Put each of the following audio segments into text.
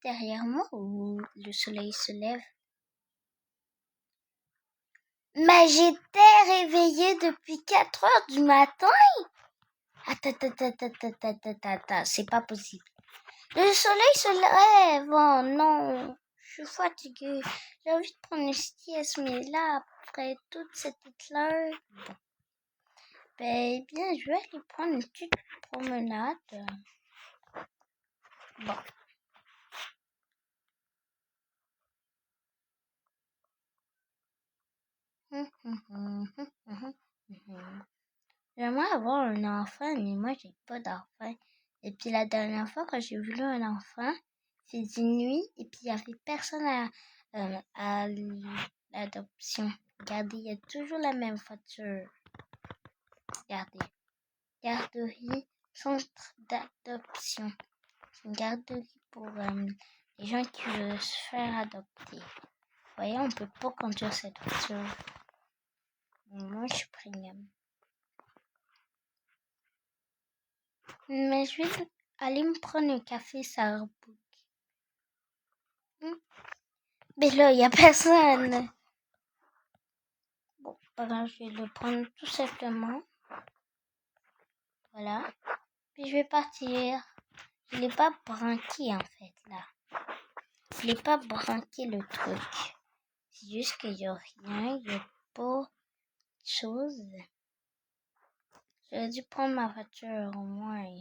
derrière moi ou le soleil se lève? Mais j'étais réveillée depuis 4 heures du matin. Attends, c'est pas possible. Le soleil se lève. Oh non, je suis fatiguée. J'ai envie de prendre une sieste, mais là, après toute cette éclair, ben bien, je vais aller prendre une petite promenade. Bon. J'aimerais avoir un enfant, mais moi, j'ai pas d'enfant. Et puis la dernière fois, quand j'ai voulu un enfant, c'était nuit et puis il y avait personne à l'adoption. Regardez, il y a toujours la même voiture. Regardez. Garderie, centre d'adoption. C'est une garderie pour les gens qui veulent se faire adopter. Vous voyez, on peut pas conduire cette voiture. Moi, je suis premium. Mais je vais aller me prendre un café Starbucks. Mais là, il n'y a personne. Bon, pas grave, je vais le prendre tout simplement. Voilà. Puis je vais partir. Je l'ai pas branqué en fait là. Je l'ai pas branqué le truc. C'est juste qu'il n'y a rien, il n'y a pas de chose. J'aurais dû prendre ma voiture au moins.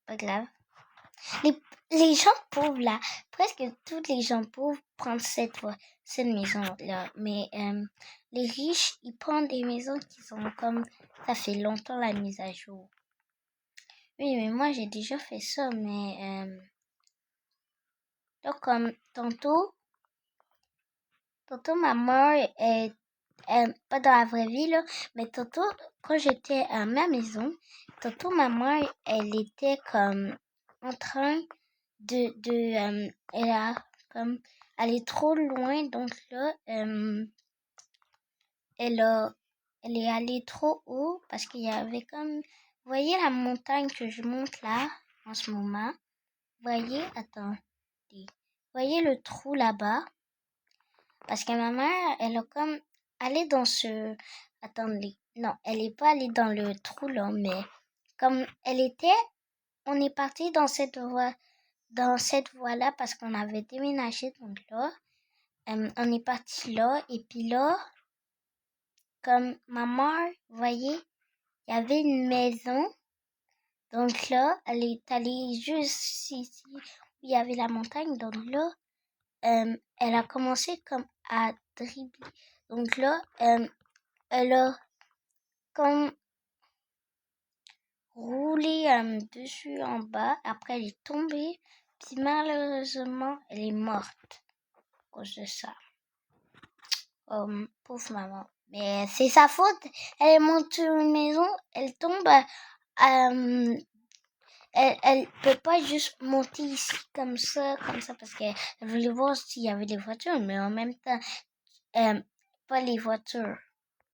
Pas grave. Les gens pauvres là, presque tous les gens pauvres prennent cette maison-là. Mais les riches, ils prennent des maisons qui sont comme ça fait longtemps la mise à jour. Oui, mais moi j'ai déjà fait ça, mais donc comme tantôt ma mère est pas dans la vraie vie là, mais tantôt quand j'étais à ma maison, tantôt ma mère elle était comme en train elle a comme elle est trop loin donc là elle est allée trop haut parce qu'il y avait comme vous voyez la montagne que je monte là en ce moment, vous voyez attendez, vous voyez le trou là-bas parce que ma mère elle a comme allé dans ce attendez non elle est pas allée dans le trou là mais comme elle était on est parti dans cette voie-là parce qu'on avait déménagé donc là on est parti là et puis là comme ma mère vous voyez il y avait une maison donc là elle est allée juste ici où il y avait la montagne donc là elle a commencé comme à dribbler donc là elle a comme roulé dessus en bas après elle est tombée puis malheureusement elle est morte à cause de ça. Pauvre maman. Mais c'est sa faute. Elle monte sur une maison, elle tombe. Elle peut pas juste monter ici comme ça, parce qu'elle voulait voir s'il y avait des voitures, mais en même temps, pas les voitures.